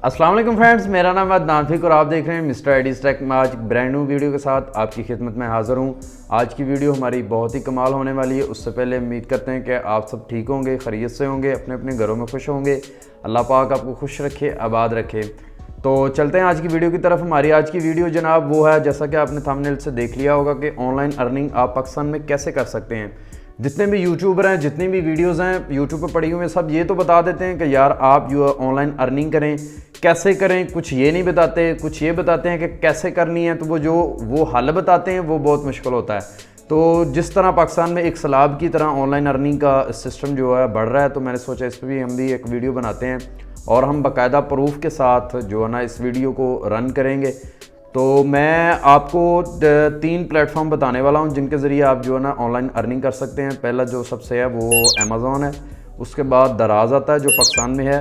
अस्सलाम वालेकुम फ्रेंड्स, मेरा नाम है अदनान फ़िक और आप देख रहे हैं मिस्टर आईडीज़ टेक। मैं आज ब्रांड न्यू वीडियो के साथ आपकी खिदमत में हाज़िर हूँ। आज की वीडियो हमारी बहुत ही कमाल होने वाली है। उससे पहले उम्मीद करते हैं कि आप सब ठीक होंगे, खैरियत से होंगे, अपने अपने घरों में खुश होंगे। अल्लाह पाक आपको खुश रखे, आबाद रखे। तो चलते हैं आज की वीडियो की तरफ। हमारी आज की वीडियो जनाब वो है, जैसा कि आपने थंबनेल से देख लिया होगा, कि ऑनलाइन अर्निंग आप पाकिस्तान में कैसे कर सकते हैं। जितने भी यूट्यूबर हैं, जितनी भी वीडियोस हैं यूट्यूब पर पड़ी हुई हैं, सब ये तो बता देते हैं कि यार आप जो ऑनलाइन अर्निंग करें, कैसे करें। कुछ ये नहीं बताते, कुछ ये बताते हैं कि कैसे करनी है। तो वो हल बताते हैं, वो बहुत मुश्किल होता है। तो जिस तरह पाकिस्तान में एक सैलाब की तरह ऑनलाइन अर्निंग का सिस्टम जो है बढ़ रहा है, तो मैंने सोचा इस पर भी हम भी एक वीडियो बनाते हैं और हम बाकायदा प्रूफ के साथ जो है ना इस वीडियो को रन करेंगे। तो मैं आपको 3 प्लेटफॉर्म बताने वाला हूं जिनके ज़रिए आप जो है ना ऑनलाइन अर्निंग कर सकते हैं। पहला जो सबसे है वो अमेज़ॉन है, उसके बाद दराज आता है जो पाकिस्तान में है,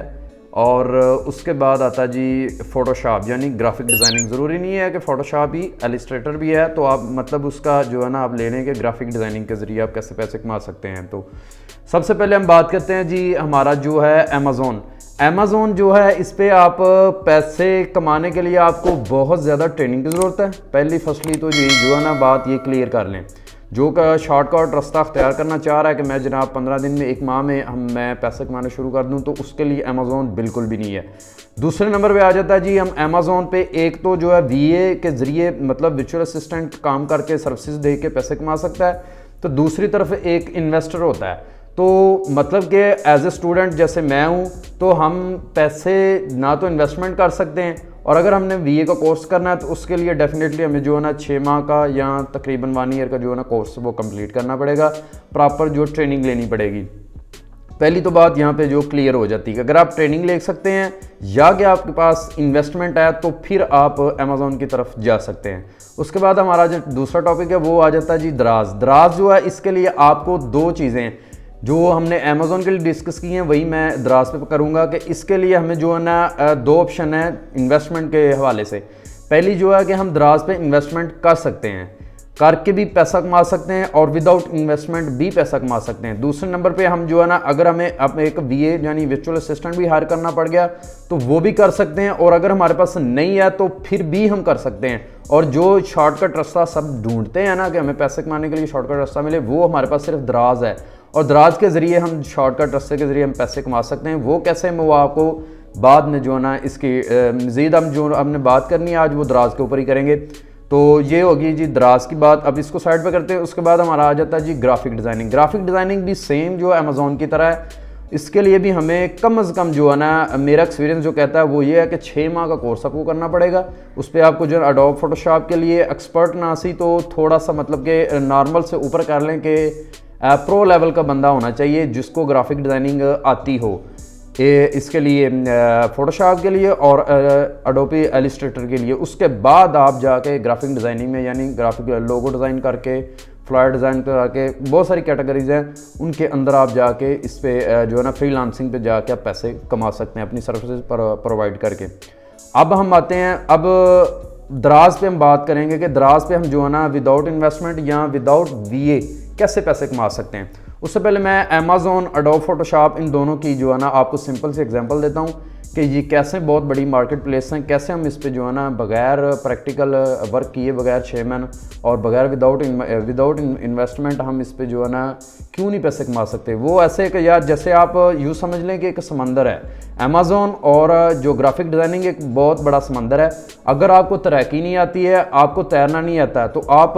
और उसके बाद आता है जी फ़ोटोशॉप यानी ग्राफिक डिज़ाइनिंग। ज़रूरी नहीं है कि फ़ोटोशॉप ही, एलिस्ट्रेटर भी है। तो आप मतलब उसका जो है ना आप ले लें कि ग्राफिक डिज़ाइनिंग के ज़रिए आप कैसे पैसे कमा सकते हैं। तो सबसे पहले हम बात करते हैं जी हमारा जो है अमेज़ॉन जो है, इस पर आप पैसे कमाने के लिए आपको बहुत ज़्यादा ट्रेनिंग की ज़रूरत है। फर्स्टली तो जी जो है ना बात ये क्लियर कर लें, जो का शॉर्टकट रास्ता अख्तियार करना चाह रहा है कि मैं जनाब 15 दिन में, 1 माह में मैं पैसे कमाना शुरू कर दूं, तो उसके लिए अमेज़ॉन बिल्कुल भी नहीं है। दूसरे नंबर पे आ जाता है जी हम अमेज़ॉन पे, एक तो जो है VA के ज़रिए मतलब वर्चुअल असिस्टेंट काम करके सर्विसेज दे के पैसे कमा सकता है। तो दूसरी तरफ एक इन्वेस्टर होता है। तो मतलब कि एज ए स्टूडेंट जैसे मैं हूँ, तो हम पैसे ना तो इन्वेस्टमेंट कर सकते हैं, और अगर हमने VA का कोर्स करना है तो उसके लिए डेफिनेटली हमें जो है ना 6 माह का या तकरीबन 1 ईयर का जो है ना कोर्स वो कंप्लीट करना पड़ेगा, प्रॉपर जो ट्रेनिंग लेनी पड़ेगी। पहली तो बात यहाँ पे जो क्लियर हो जाती है कि अगर आप ट्रेनिंग ले सकते हैं या कि आपके पास इन्वेस्टमेंट है, तो फिर आप अमेज़ॉन की तरफ जा सकते हैं। उसके बाद हमारा जो दूसरा टॉपिक है वो आ जाता है जी दराज जो है, इसके लिए आपको 2 चीज़ें जो हमने अमेज़ॉन के लिए डिस्कस की हैं वही मैं दराज पे करूँगा। कि इसके लिए हमें जो है ना 2 ऑप्शन है इन्वेस्टमेंट के हवाले से। पहली जो है कि हम दराज पे इन्वेस्टमेंट कर सकते हैं, करके भी पैसा कमा सकते हैं, और विदाउट इन्वेस्टमेंट भी पैसा कमा सकते हैं। दूसरे नंबर पे हम जो है ना, अगर हमें अब एक VA यानी वर्चुअल असिस्टेंट भी हायर करना पड़ गया तो वो भी कर सकते हैं, और अगर हमारे पास नहीं है तो फिर भी हम कर सकते हैं। और जो शॉर्टकट रास्ता सब ढूंढते हैं ना कि हमें पैसे कमाने के लिए शॉर्टकट रास्ता मिले, वो हमारे पास सिर्फ दराज है, और दराज के ज़रिए हम शॉर्टकट रास्ते के ज़रिए हम पैसे कमा सकते हैं। वो कैसे, मैं वो आपको बाद में जो है ना इसकी मज़ीद हम जो हमने बात करनी है आज वो दराज के ऊपर ही करेंगे। तो ये होगी जी दराज की बात। अब इसको साइड पे करते हैं। उसके बाद हमारा आ जाता है जी ग्राफिक डिज़ाइनिंग भी सेम जो अमेज़ॉन की तरह है। इसके लिए भी हमें कम से कम जो है ना, मेरा एक्सपीरियंस जो कहता है वो ये है कि 6 माह का कोर्स आपको करना पड़ेगा। उस पर आपको जो है एडोब फोटोशॉप के लिए एक्सपर्ट ना सी तो थोड़ा सा मतलब कि नॉर्मल से ऊपर कर लें कि प्रो लेवल का बंदा होना चाहिए जिसको ग्राफिक डिज़ाइनिंग आती हो। इसके लिए फ़ोटोशॉप के लिए और एडोबी एलिस्ट्रेटर के लिए। उसके बाद आप जाके ग्राफिक डिज़ाइनिंग में यानी ग्राफिक लोगो डिज़ाइन करके, फ्लायर डिज़ाइन करके, बहुत सारी कैटेगरीज हैं, उनके अंदर आप जाके इस पे जो है ना फ्रीलांसिंग पे जाके आप पैसे कमा सकते हैं अपनी सर्विसेज प्रोवाइड करके। अब हम आते हैं, अब दराज पे हम बात करेंगे कि दराज पे हम जो है ना विदाउट इन्वेस्टमेंट या विदाउट VA कैसे पैसे कमा सकते हैं। उससे पहले मैं अमेज़ॉन, एडोब फोटोशॉप, इन दोनों की जो है ना आपको सिंपल से एग्जांपल देता हूँ कि ये कैसे बहुत बड़ी मार्केट प्लेस हैं, कैसे हम इस पे जो है ना बगैर प्रैक्टिकल वर्क किए, बगैर 6 मंथ और बगैर विदाउट इन्वेस्टमेंट हम इस पे जो है ना क्यों नहीं पैसे कमा सकते। वो ऐसे कि यार जैसे आप यूँ समझ लें कि एक समंदर है। अमेज़ॉन और जो ग्राफिक डिज़ाइनिंग एक बहुत बड़ा समंदर है। अगर आपको तैराकी नहीं आती है, आपको तैरना नहीं आता है, तो आप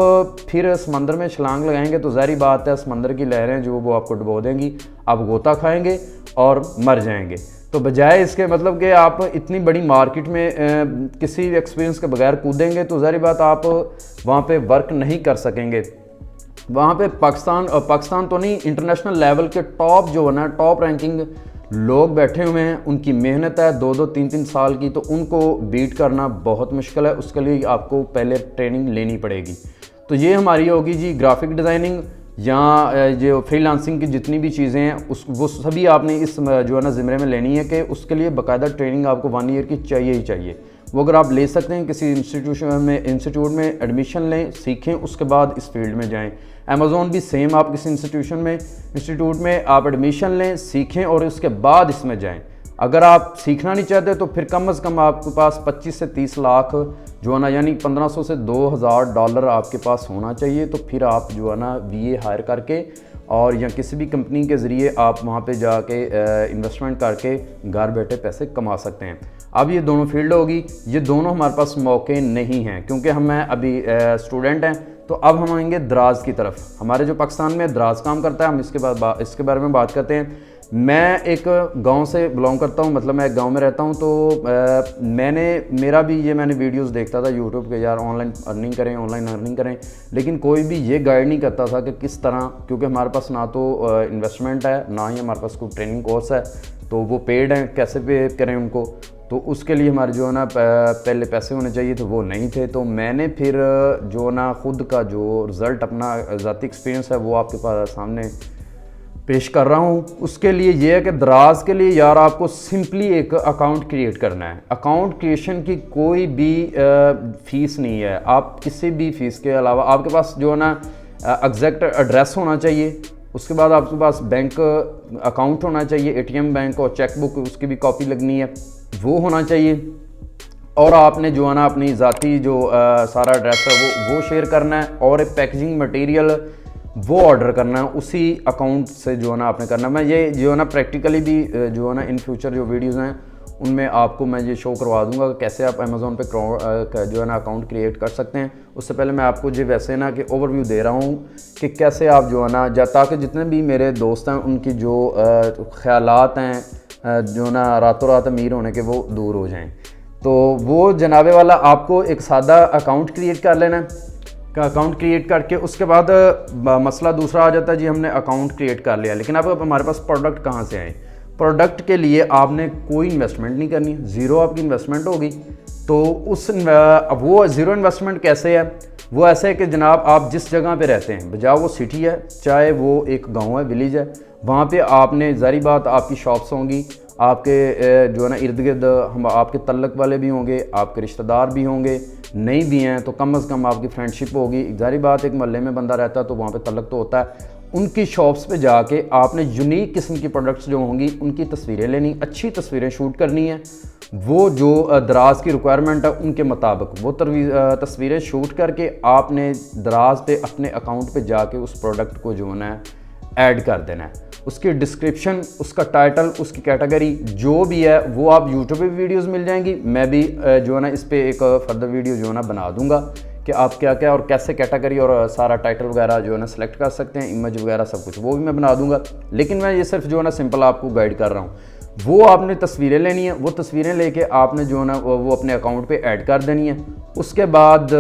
फिर समंदर में छलांग लगाएंगे तो ज़ाहिर बात है समंदर की लहरें जो वो आपको डुबो देंगी, आप गोता खाएंगे और मर जाएंगे। तो बजाय इसके मतलब कि आप इतनी बड़ी मार्केट में किसी एक्सपीरियंस के बगैर कूदेंगे तो ज़ाहिर बात आप वहाँ पे वर्क नहीं कर सकेंगे। वहाँ पे पाकिस्तान तो नहीं, इंटरनेशनल लेवल के टॉप जो है ना, टॉप रैंकिंग लोग बैठे हुए हैं। उनकी मेहनत है 2-2, 3-3 साल की, तो उनको बीट करना बहुत मुश्किल है। उसके लिए आपको पहले ट्रेनिंग लेनी पड़ेगी। तो ये हमारी होगी जी ग्राफिक डिज़ाइनिंग या जो फ्रीलांसिंग की जितनी भी चीज़ें हैं वो सभी आपने इस जो है ना ज़िम्मे में लेनी है कि उसके लिए बाकायदा ट्रेनिंग आपको 1 ईयर की चाहिए ही चाहिए। वो अगर आप ले सकते हैं किसी इंस्टीट्यूट में एडमिशन लें, सीखें, उसके बाद इस फील्ड में जाएं। अमेज़ॉन भी सेम, आप किसी इंस्टीट्यूट में आप एडमिशन लें, सीखें और उसके बाद इसमें जाएं। اگر آپ سیکھنا نہیں چاہتے تو پھر کم از کم آپ کے پاس 25 سے 30 لاکھ جو ہے نا یعنی $1500 سے $2000 آپ کے پاس ہونا چاہیے. تو پھر آپ جو ہے نا VA ہائر کر کے اور یا کسی بھی کمپنی کے ذریعے آپ وہاں پہ جا کے انویسٹمنٹ کر کے گھر بیٹھے پیسے کما سکتے ہیں. اب یہ دونوں فیلڈ ہوگی, یہ دونوں ہمارے پاس موقع نہیں ہیں کیونکہ ہم ابھی اسٹوڈنٹ ہیں. تو اب ہم آئیں گے دراز کی طرف. ہمارے جو پاکستان میں دراز کام کرتا ہے, ہم اس کے بارے میں بات کرتے ہیں. میں ایک گاؤں سے بلانگ کرتا ہوں, مطلب میں ایک گاؤں میں رہتا ہوں. تو میں نے ویڈیوز دیکھتا تھا یوٹیوب کے, یار آن لائن ارننگ کریں, لیکن کوئی بھی یہ گائیڈ نہیں کرتا تھا کہ کس طرح, کیونکہ ہمارے پاس نہ تو انویسٹمنٹ ہے نہ ہی ہمارے پاس کوئی ٹریننگ کورس ہے. تو وہ پیڈ ہیں, کیسے پے کریں ان کو, تو اس کے لیے ہمارے جو ہے نا پہلے پیسے ہونے چاہیے تھے, وہ نہیں تھے. تو میں نے پھر جو نا خود کا جو رزلٹ اپنا ذاتی ایکسپیرینس ہے وہ آپ کے پاس سامنے پیش کر رہا ہوں. اس کے لیے یہ ہے کہ دراز کے لیے یار آپ کو سمپلی ایک اکاؤنٹ کریٹ کرنا ہے. اکاؤنٹ کریشن کی کوئی بھی فیس نہیں ہے. آپ کسی بھی فیس کے علاوہ آپ کے پاس جو ہے نا ایگزیکٹ ایڈریس ہونا چاہیے. اس کے بعد آپ کے پاس بینک اکاؤنٹ ہونا چاہیے, ATM بینک اور چیک بک, اس کی بھی کاپی لگنی ہے, وہ ہونا چاہیے. اور آپ نے جو ہے نا اپنی ذاتی جو سارا ایڈریس ہے وہ شیئر کرنا ہے, اور ایک پیکیجنگ مٹیریل وہ آرڈر کرنا ہے اسی اکاؤنٹ سے جو ہے نا آپ نے کرنا ہے. میں یہ جو ہے نا پریکٹیکلی بھی جو ہے نا ان فیوچر جو ویڈیوز ہیں ان میں آپ کو میں یہ شو کروا دوں گا کہ کیسے آپ امیزون پہ جو ہے نا اکاؤنٹ کریٹ کر سکتے ہیں. اس سے پہلے میں آپ کو جو ویسے نا کہ اوور ویو دے رہا ہوں کہ کیسے آپ جو ہے نا تاکہ جتنے بھی میرے دوست ہیں ان کی جو خیالات ہیں جو نا راتوں رات امیر ہونے کے وہ دور ہو جائیں. تو وہ جناب والا آپ کو ایک سادہ اکاؤنٹ کریٹ کر لینا ہے. اکاؤنٹ کریٹ کر کے اس کے بعد مسئلہ دوسرا آ جاتا ہے, جی ہم نے اکاؤنٹ کریٹ کر لیا, لیکن اب ہمارے پاس پروڈکٹ کہاں سے آئیں. پروڈکٹ کے لیے آپ نے کوئی انویسٹمنٹ نہیں کرنی, زیرو آپ کی انویسٹمنٹ ہوگی. تو وہ زیرو انویسٹمنٹ کیسے ہے, وہ ایسے ہے کہ جناب آپ جس جگہ پہ رہتے ہیں, بجائے وہ سٹی ہے چاہے وہ ایک گاؤں ہے, ولیج ہے, وہاں پہ آپ نے ظاہری بات آپ کی شاپس ہوں گی, آپ کے جو ہے نا ارد گرد آپ کے تعلق والے بھی ہوں گے, آپ کے رشتہ دار بھی ہوں گے, نہیں بھی ہیں تو کم از کم آپ کی فرینڈ شپ ہوگی. ظاہری بات ایک محلے میں بندہ رہتا ہے تو وہاں پہ تعلق تو ہوتا ہے. ان کی شاپس پہ جا کے آپ نے یونیک قسم کی پروڈکٹس جو ہوں گی ان کی تصویریں لینی, اچھی تصویریں شوٹ کرنی ہیں, وہ جو دراز کی ریکوائرمنٹ ہے ان کے مطابق وہ تصویریں شوٹ کر کے آپ نے دراز پہ اپنے اکاؤنٹ پہ جا کے اس پروڈکٹ کو جو ہے ایڈ کر دینا ہے. اس کی ڈسکرپشن, اس کا ٹائٹل, اس کی کیٹیگری جو بھی ہے وہ آپ یوٹیوب پہ ویڈیوز مل جائیں گی. میں بھی جو ہے نا اس پہ ایک فردر ویڈیو جو ہے نا بنا دوں گا کہ آپ کیا کیا اور کیسے کیٹیگری اور سارا ٹائٹل وغیرہ جو ہے نا سلیکٹ کر سکتے ہیں, امیج وغیرہ سب کچھ وہ بھی میں بنا دوں گا. لیکن میں یہ صرف جو ہے نا سمپل آپ کو گائیڈ کر رہا ہوں. وہ آپ نے تصویریں لینی ہیں, وہ تصویریں لے کے آپ نے جو ہے نا وہ اپنے اکاؤنٹ پہ ایڈ کر دینی ہے. اس کے بعد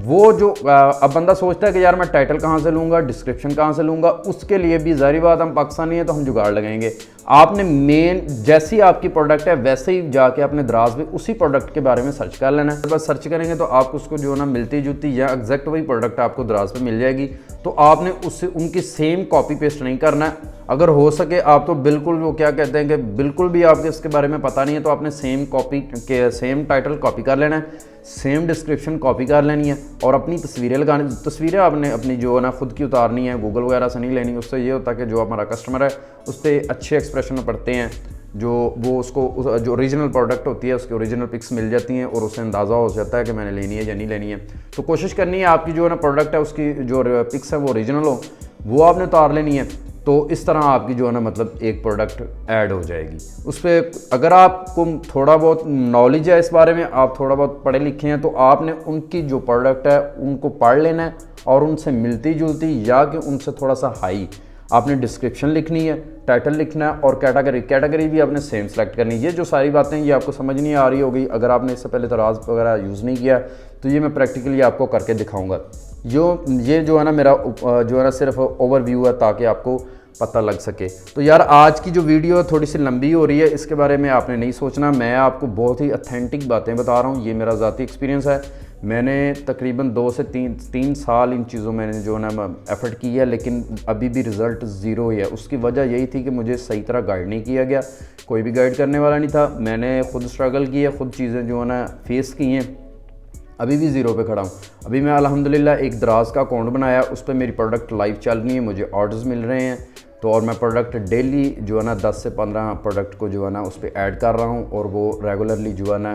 وہ جو اب بندہ سوچتا ہے کہ یار میں ٹائٹل کہاں سے لوں گا, ڈسکرپشن کہاں سے لوں گا, اس کے لیے بھی ظاہری بات ہم پاکستانی ہیں تو ہم جگاڑ لگائیں گے. آپ نے مین جیسی آپ کی پروڈکٹ ہے ویسے ہی جا کے اپنے دراز پہ اسی پروڈکٹ کے بارے میں سرچ کر لینا ہے. بس سرچ کریں گے تو آپ اس کو جو ہے نا ملتی جلتی یا ایگزیکٹ وہی پروڈکٹ آپ کو دراز پہ مل جائے گی. تو آپ نے اس سے ان کی سیم کاپی پیسٹ نہیں کرنا ہے. اگر ہو سکے آپ تو بالکل وہ کیا کہتے ہیں کہ بالکل بھی آپ کے اس کے بارے میں پتہ نہیں ہے تو آپ نے سیم ٹائٹل کاپی کر لینا ہے, سیم ڈسکرپشن کاپی کر لینی ہے, اور اپنی تصویریں آپ نے اپنی جو ہے نا خود کی اتارنی ہے, گوگل وغیرہ سے نہیں لینی. اس سے یہ ہوتا ہے کہ جو ہمارا کسٹمر ہے اس پہ اچھے ایکسپریشن پڑتے ہیں, جو وہ اس کو جو اوریجنل پروڈکٹ ہوتی ہے اس کی اوریجنل پکس مل جاتی ہیں اور اسے اندازہ ہو جاتا ہے کہ میں نے لینی ہے یا نہیں لینی ہے. تو کوشش کرنی ہے آپ کی جو ہے نا پروڈکٹ ہے اس کی جو پکس ہے وہ اوریجنل ہو, وہ آپ نے اتار لینی ہے. تو اس طرح آپ کی جو ہے نا مطلب ایک پروڈکٹ ایڈ ہو جائے گی. اس پہ اگر آپ کو تھوڑا بہت نالج ہے اس بارے میں, آپ تھوڑا بہت پڑھے لکھے ہیں, تو آپ نے ان کی جو پروڈکٹ ہے ان کو پڑھ لینا ہے اور ان سے ملتی جلتی یا کہ ان سے تھوڑا سا ہائی آپ نے ڈسکرپشن لکھنی ہے, ٹائٹل لکھنا ہے, اور کیٹیگری بھی آپ نے سیم سلیکٹ کرنی ہے. یہ جو ساری باتیں یہ آپ کو سمجھ نہیں آ رہی ہوگی اگر آپ نے اس سے پہلے دراز وغیرہ یوز نہیں کیا, تو یہ میں پریکٹیکلی آپ کو کر کے دکھاؤں گا. یہ جو ہے نا میرا جو ہے نا صرف اوور ویو ہے تاکہ آپ کو پتہ لگ سکے. تو یار آج کی جو ویڈیو ہے تھوڑی سی لمبی ہو رہی ہے, اس کے بارے میں آپ نے نہیں سوچنا. میں آپ کو بہت ہی اتھینٹک باتیں بتا رہا ہوں, یہ میرا ذاتی ایکسپیرینس ہے. میں نے تقریباً 2 سے 3 سال ان چیزوں میں نے جو ہے نا ایفرٹ کی ہے, لیکن ابھی بھی رزلٹ زیرو ہی ہے. اس کی وجہ یہی تھی کہ مجھے صحیح طرح گائیڈ نہیں کیا گیا, کوئی بھی گائیڈ کرنے والا نہیں تھا. میں نے خود اسٹرگل کی ہے, خود چیزیں جو ہے نا فیس کی ہیں, ابھی بھی زیرو پہ کھڑا ہوں. ابھی میں الحمدللہ ایک دراز کا اکاؤنٹ بنایا, اس پہ میری پروڈکٹ لائیو چل رہی ہے, مجھے آرڈرز مل رہے ہیں. तो और मैं प्रोडक्ट डेली जो है ना 10 से 15 प्रोडक्ट को जो है ना उस पर ऐड कर रहा हूँ, और वो रेगुलरली जो है ना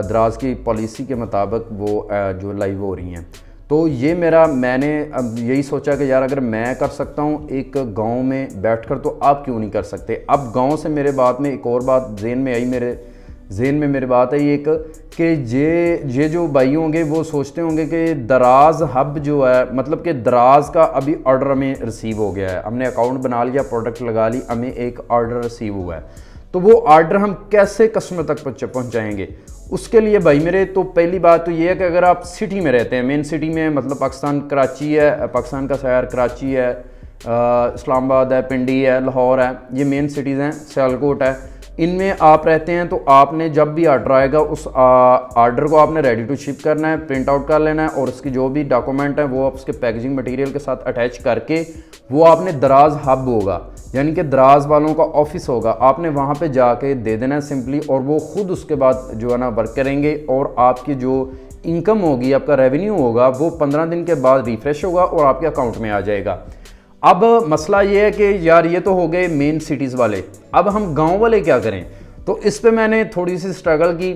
दराज की पॉलिसी के मुताबिक वो जो लाइव हो रही हैं। तो ये मैंने अब यही सोचा कि यार अगर मैं कर सकता हूँ एक गांव में बैठकर, तो आप क्यों नहीं कर सकते। अब गांव से मेरे बात में एक और बात जहन में आई, मेरे जहन में मेरी बात है एक कि ये जो भाई होंगे वो सोचते होंगे कि दराज हब जो है, मतलब कि दराज का अभी ऑर्डर हमें रिसीव हो गया है, हमने अकाउंट बना लिया, प्रोडक्ट लगा ली, हमें एक ऑर्डर रिसीव हुआ है, तो वो ऑर्डर हम कैसे कस्टमर तक पहुंचाएंगे। उसके लिए भाई मेरे, तो पहली बात तो ये है कि अगर आप सिटी में रहते हैं, मेन सिटी में, मतलब पाकिस्तान कराची है, पाकिस्तान का शहर कराची है, इस्लामाबाद है, पिंडी है, लाहौर है, ये मेन सिटीज़ हैं, सियालकोट है, इनमें आप रहते हैं, तो आपने जब भी ऑर्डर आएगा उस ऑर्डर को आपने रेडी टू शिप करना है, प्रिंट आउट कर लेना है, और उसकी जो भी डॉक्यूमेंट है वो आप उसके पैकेजिंग मटेरियल के साथ अटैच करके वो आपने दराज हब होगा, यानी कि दराज वालों का ऑफिस होगा, आपने वहाँ पे जाके दे देना है सिंपली, और वो खुद उसके बाद जो है ना वर्क करेंगे, और आपकी जो इनकम होगी, आपका रेवेन्यू होगा, वो 15 दिन के बाद रिफ्रेश होगा और आपके अकाउंट में आ जाएगा। अब मसला ये है कि यार ये तो हो गए मेन सिटीज़ वाले, अब हम गांव वाले क्या करें। तो इस पे मैंने थोड़ी सी स्ट्रगल की,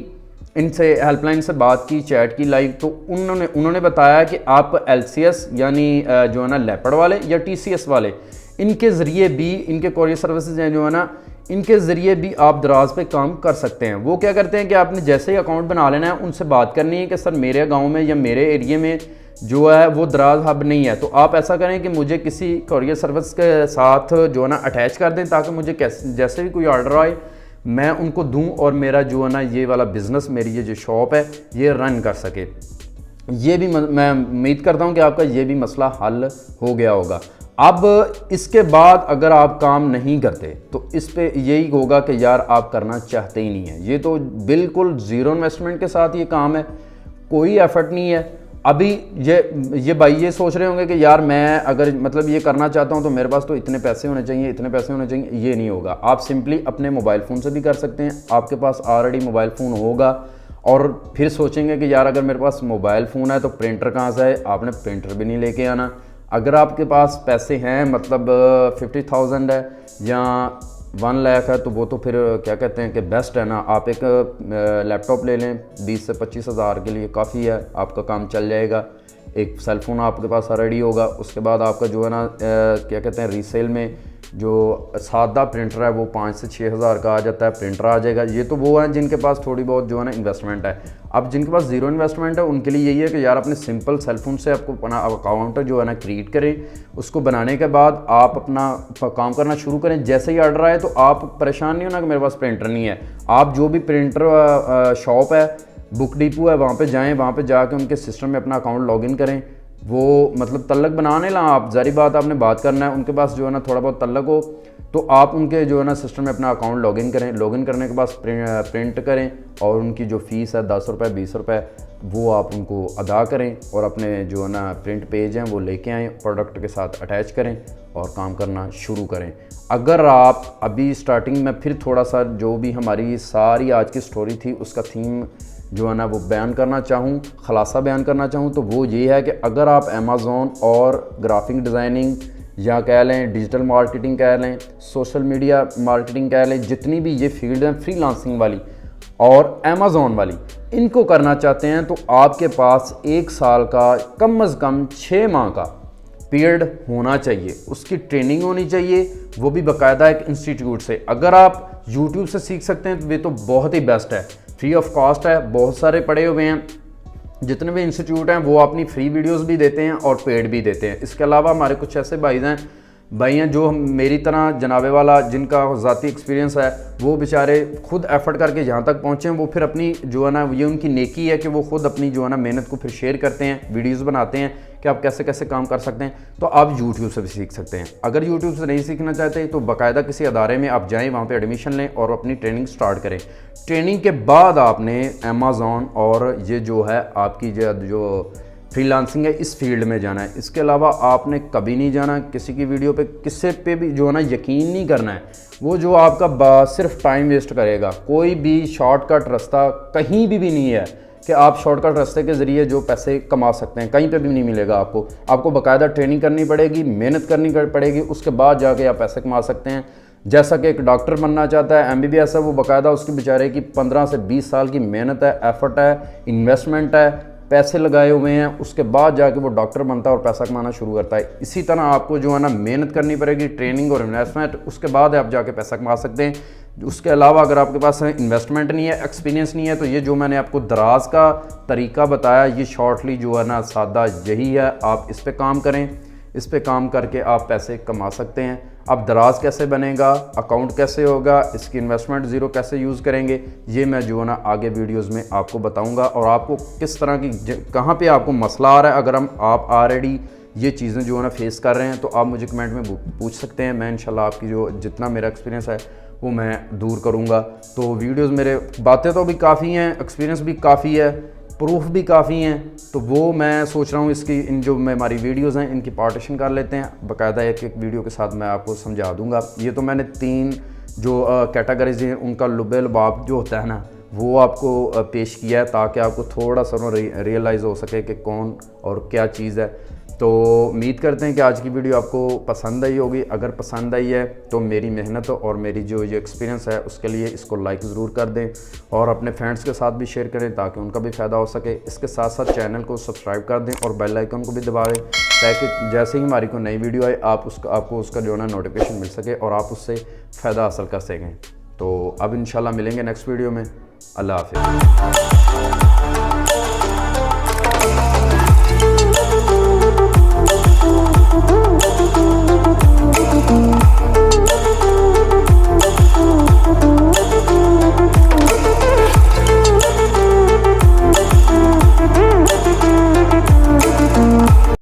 इनसे हेल्पलाइन से बात की, चैट की लाइव, तो उन्होंने बताया कि आप LCS यानी जो है ना लेपर्ड वाले या TCS वाले, इनके ज़रिए भी, इनके कोरियर सर्विसेज हैं जो है ना, इनके ज़रिए भी आप दराज पे काम कर सकते हैं। वो क्या करते हैं कि आपने जैसे ही अकाउंट बना लेना है, उनसे बात करनी है कि सर मेरे गाँव में या मेरे एरिए में जो है वो दराज हब नहीं है, तो आप ऐसा करें कि मुझे किसी कोरियर सर्विस के साथ जो है ना अटैच कर दें, ताकि मुझे जैसे भी कोई ऑर्डर आए मैं उनको दूं, और मेरा जो है ना ये वाला बिज़नेस, मेरी ये जो शॉप है ये रन कर सके। ये भी मैं उम्मीद करता हूं कि आपका ये भी मसला हल हो गया होगा। अब इसके बाद अगर आप काम नहीं करते तो इस पे यही होगा कि यार आप करना चाहते ही नहीं है। ये तो बिल्कुल ज़ीरो इन्वेस्टमेंट के साथ ये काम है, कोई एफर्ट नहीं है। अभी ये भाई ये सोच रहे होंगे कि यार मैं अगर मतलब ये करना चाहता हूँ तो मेरे पास तो इतने पैसे होने चाहिए, इतने पैसे होने चाहिए। ये नहीं होगा। आप सिंपली अपने मोबाइल फ़ोन से भी कर सकते हैं। आपके पास ऑलरेडी मोबाइल फ़ोन होगा और फिर सोचेंगे कि यार अगर मेरे पास मोबाइल फ़ोन है तो प्रिंटर कहाँ से है। आपने प्रिंटर भी नहीं लेके आना। अगर आपके पास पैसे हैं मतलब 50,000 है या 1 लाख है तो वो तो फिर क्या कहते हैं कि बेस्ट है ना। आप एक लैपटॉप ले लें 20 से 25 हज़ार के लिए काफ़ी है, आपका काम चल जाएगा। एक सेल फ़ोन आपके पास रेडी होगा। उसके बाद आपका जो है ना क्या कहते हैं रीसेल में जो सादा प्रिंटर है वो 5 से 6 हज़ार का आ जाता है, प्रिंटर आ जाएगा। ये तो वो हैं जिनके पास थोड़ी बहुत जो है ना इन्वेस्टमेंट है। अब जिनके पास ज़ीरो इन्वेस्टमेंट है उनके लिए यही है कि यार अपने सिंपल सेल फ़ोन से आपको अपना अकाउंट जो है ना क्रिएट करें। उसको बनाने के बाद आप अपना काम करना शुरू करें। जैसे ही ऑर्डर आए तो आप परेशान नहीं होना कि मेरे पास प्रिंटर नहीं है। आप जो भी प्रिंटर शॉप है, बुक डिपो है, वहाँ पे जाएं, वहाँ पे जाके उनके सिस्टम में अपना अकाउंट लॉगिन करें। वो मतलब तल्लक बनाने ला आप ज़ारी बात आपने बात करना है उनके पास जो है ना थोड़ा बहुत तल्लक हो तो आप उनके जो है ना सिस्टम में अपना अकाउंट लॉगिन करें। लॉगिन करने के बाद प्रिंट करें और उनकी जो फ़ीस है 10 रुपये 20 रुपये वो आप उनको अदा करें और अपने जो है ना प्रिंट पेज हैं वो लेके आएँ, प्रोडक्ट के साथ अटैच करें और काम करना शुरू करें। अगर आप अभी स्टार्टिंग में फिर थोड़ा सा जो भी हमारी सारी आज की स्टोरी थी उसका थीम जो है ना वो बयान करना चाहूँ, ख़ुलासा बयान करना चाहूँ तो वो ये है कि अगर आप अमेज़ॉन और ग्राफिक डिज़ाइनिंग या कह लें डिजिटल मार्केटिंग कह लें, सोशल मीडिया मार्केटिंग कह लें, जितनी भी ये फील्ड हैं फ्रीलांसिंग वाली और अमेज़ॉन वाली, इनको करना चाहते हैं तो आपके पास 1 साल का कम अज़ कम 6 माह का पीरियड होना चाहिए। उसकी ट्रेनिंग होनी चाहिए, वो भी बाकायदा एक इंस्टीट्यूट से। अगर आप यूट्यूब से सीख सकते हैं तो वे तो बहुत ही बेस्ट है, फ्री ऑफ कॉस्ट है। बहुत सारे पड़े हुए हैं, जितने भी इंस्टीट्यूट हैं वो अपनी फ्री वीडियोस भी देते हैं और पेड भी देते हैं। इसके अलावा हमारे कुछ ऐसे भाई हैं जो मेरी तरह जनाबे वाला जिनका ज़ाती एक्सपीरियंस है, वो बेचारे खुद एफर्ट करके यहाँ तक पहुँचे हैं। वो फिर अपनी जो है ना ये उनकी नेकी है कि वो खुद अपनी जो है ना मेहनत को फिर शेयर करते हैं, वीडियोस बनाते हैं कि आप कैसे कैसे काम कर सकते हैं। तो आप यूट्यूब से भी सीख सकते हैं। अगर यूट्यूब से नहीं सीखना चाहते तो बाकायदा किसी अदारे में आप जाएँ, वहाँ पर एडमिशन लें और अपनी ट्रेनिंग स्टार्ट करें। ट्रेनिंग के बाद आपने अमेज़ॉन और ये जो है आपकी जो फ्रीलांसिंग है इस फील्ड में जाना है। इसके अलावा आपने कभी नहीं जाना किसी की वीडियो पे, किसी पे भी जो है ना यकीन नहीं करना है। वो जो आपका सिर्फ टाइम वेस्ट करेगा। कोई भी शॉर्टकट रास्ता कहीं भी नहीं है کہ آپ شارٹ کٹ راستے کے ذریعے جو پیسے کما سکتے ہیں کہیں پہ بھی نہیں ملے گا آپ کو باقاعدہ ٹریننگ کرنی پڑے گی، محنت کرنی پڑے گی، اس کے بعد جا کے آپ پیسے کما سکتے ہیں۔ جیسا کہ ایک ڈاکٹر بننا چاہتا ہے MBBS ہے، وہ باقاعدہ اس کی بیچارے کی 15 سے 20 سال کی محنت ہے، ایفرٹ ہے، انویسٹمنٹ ہے، پیسے لگائے ہوئے ہیں، اس کے بعد جا کے وہ ڈاکٹر بنتا ہے اور پیسہ کمانا شروع کرتا ہے۔ اسی طرح آپ کو جو ہے نا محنت کرنی پڑے گی، ٹریننگ اور انویسٹمنٹ، اس کے بعد آپ جا کے پیسہ کما سکتے ہیں۔ اس کے علاوہ اگر آپ کے پاس انویسٹمنٹ نہیں ہے، ایکسپیرینس نہیں ہے، تو یہ جو میں نے آپ کو دراز کا طریقہ بتایا، یہ شارٹلی جو ہے نا سادہ یہی ہے، آپ اس پہ کام کریں، اس پہ کام کر کے آپ پیسے کما سکتے ہیں۔ اب دراز کیسے بنے گا، اکاؤنٹ کیسے ہوگا، اس کی انویسٹمنٹ زیرو کیسے یوز کریں گے، یہ میں جو ہے نا آگے ویڈیوز میں آپ کو بتاؤں گا، اور آپ کو کس طرح کی کہاں پہ آپ کو مسئلہ آ رہا ہے۔ اگر آپ آلریڈی یہ چیزیں جو ہے نا فیس کر رہے ہیں تو آپ مجھے کمنٹ میں پوچھ سکتے ہیں، میں انشاءاللہ آپ کی جو جتنا میرا ایکسپیرینس ہے وہ میں دور کروں گا۔ تو ویڈیوز میرے باتیں تو بھی کافی ہیں، ایکسپیرینس بھی کافی ہے، پروف بھی کافی ہیں، تو وہ میں سوچ رہا ہوں اس کی ان جو ہماری ویڈیوز ہیں ان کی پارٹیشن کر لیتے ہیں، باقاعدہ ایک ویڈیو کے ساتھ میں آپ کو سمجھا دوں گا۔ یہ تو میں نے 3 جو کیٹیگریز ہیں ان کا لب لباب جو ہوتا ہے نا وہ آپ کو پیش کیا ہے، تاکہ آپ کو تھوڑا سا ریئلائز ہو سکے کہ کون اور کیا چیز ہے۔ تو امید کرتے ہیں کہ آج کی ویڈیو آپ کو پسند آئی ہوگی۔ اگر پسند آئی ہے تو میری محنت اور میری جو یہ ایکسپیرینس ہے اس کے لیے اس کو لائک ضرور کر دیں، اور اپنے فرینڈس کے ساتھ بھی شیئر کریں تاکہ ان کا بھی فائدہ ہو سکے۔ اس کے ساتھ ساتھ چینل کو سبسکرائب کر دیں اور بیل آئیکن کو بھی دبا دیں، تاکہ جیسے ہی ہماری کوئی نئی ویڈیو آئے آپ کو اس کا جو ہے نا نوٹیفیکیشن مل سکے اور آپ اس سے فائدہ حاصل کر سکیں۔ تو اب انشاءاللہ ملیں گے نیکسٹ ویڈیو میں۔ اللہ حافظ۔